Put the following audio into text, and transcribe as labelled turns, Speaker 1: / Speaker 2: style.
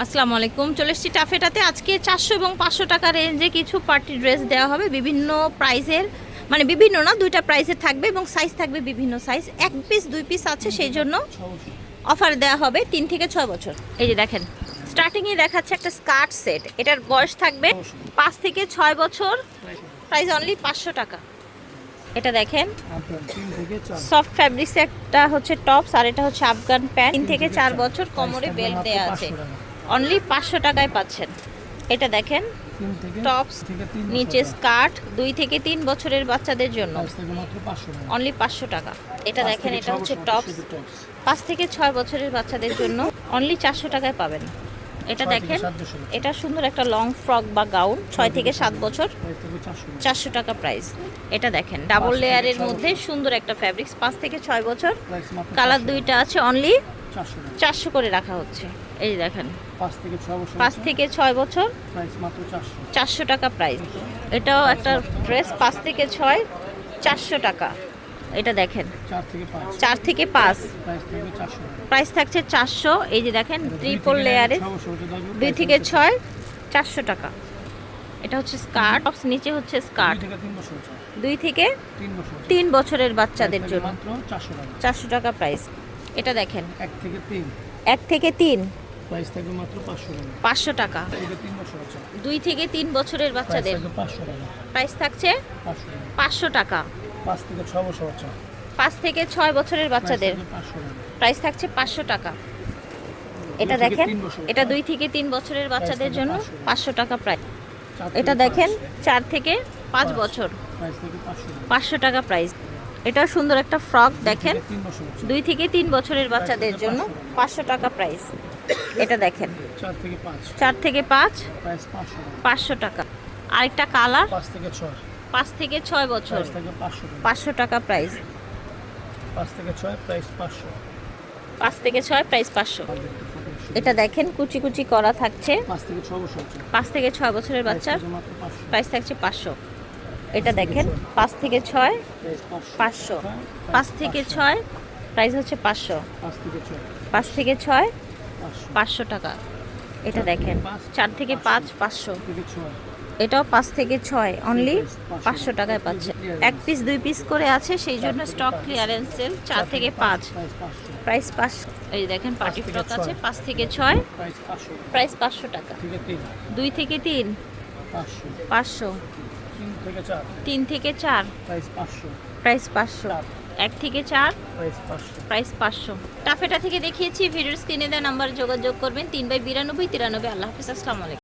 Speaker 1: আসসালামু আলাইকুম। চলে এসেছি টাফেটাতে। আজকে 400 এবং 500 টাকা রেঞ্জে কিছু পার্টি ড্রেস দেওয়া হবে বিভিন্ন প্রাইসের, মানে বিভিন্ন না, দুইটা প্রাইসের থাকবে এবং সাইজ থাকবে বিভিন্ন সাইজ। এক পিস দুই পিস আছে, সেই জন্য অফার দেওয়া হবে 3 থেকে 6 বছর। এই যে দেখেন, স্টার্টিংয়ে দেখাচ্ছে একটা স্কার্ট সেট। এটার বয়স থাকবে 5 থেকে 6 বছর। প্রাইস অনলি 500 টাকা। এটা দেখেন সফট ফ্যাব্রিক্স, একটা হচ্ছে টপস আর এটা হচ্ছে আফগান প্যান্ট। 3 থেকে 4 বছর, কোমরে বেল্ট দেওয়া আছে। অনলি 500 টাকায় পাচ্ছেন। এটা দেখেন টপস, নিচে স্কার্ট, 2 থেকে 3 বছরের বাচ্চাদের জন্য অনলি 500 টাকা। এটা দেখেন, এটা হচ্ছে টপস, 5 থেকে 6 বছরের বাচ্চাদের জন্য অনলি 400 টাকায় পাবেন। এটা দেখেন, এটা সুন্দর একটা লং ফ্রক বা গাউন, 6 থেকে 7 বছর, 400 টাকা প্রাইস। এটা দেখেন ডাবল লেয়ারের মধ্যে সুন্দর একটা ফ্যাব্রিক্স, 5 থেকে 6 বছর, কালার দুইটা আছে, অনলি 400 করে রাখা হচ্ছে। এই দেখেন 5 থেকে 6 বছর, 400 টাকা প্রাইস। এটাও একটা ড্রেস, 5 থেকে 6, 400 টাকা। এটা দেখেন 4 থেকে 5, প্রাইস থাকছে 400। এই যে দেখেন ট্রিপল লেয়ারে, 2 থেকে 6, 400 টাকা। এটা হচ্ছে স্কার্ট, নিচে হচ্ছে স্কার্ট, 2 থেকে 3 বছরের বাচ্চাদের জন্য 400 টাকা প্রাইস। এটা দেখেন 1 থেকে 3, 500 টাকা। 2 থেকে 3 বছরের বাচ্চাদের প্রাইস থাকছে 500 টাকা। 5 থেকে 6 বছরের বাচ্চাদের প্রাইস থাকছে 500 টাকা। এটা দেখেন, এটা 2 থেকে 3 বছরের বাচ্চাদের জন্য 500 টাকা প্রাইস। এটা দেখেন 4 থেকে 5 বছর, 500 টাকা প্রাইস। এটা সুন্দর একটা ফ্রক দেখেন, 2 থেকে 3 বছরের বাচ্চাদের জন্য 500 টাকা প্রাইস। এটা দেখেন 4 থেকে 5, 500 টাকা। আরেকটা কালার, 5 থেকে 6 বছর, 500 টাকা প্রাইস। 5 থেকে 6 প্রাইস 500। এটা দেখেন কুচি কুচি করা থাকছে, 5 থেকে 6 বছরের বাচ্চার প্রাইস থাকছে 500। এটা দেখেন 5 থেকে 6, 500। 5 থেকে 6 প্রাইস হচ্ছে 500। 5 থেকে 6, 500 টাকা। এটা দেখেন 4 থেকে 5, 500। এটাও 5 থেকে 6, অনলি 500 টাকায় পাচ্ছে। 1 পিস 2 পিস করে আছে, সেই জন্য স্টক ক্লিয়ারেন্স সেল। 4 থেকে 5, প্রাইস 500। এই দেখেন পার্টি ফ্রক আছে, 5 থেকে 6, প্রাইস 500 টাকা। 2 থেকে 3, 500। 3 থেকে 4, প্রাইস 500। 1 থেকে 4, প্রাইস 500। টাফেটা থেকে দেখিয়েছি, ভিডিওর স্ক্রিনে দেওয়া নাম্বারে যোগাযোগ করবেন। 3/92 93। আল্লাহ হাফিজ, আসসালামু আলাইকুম।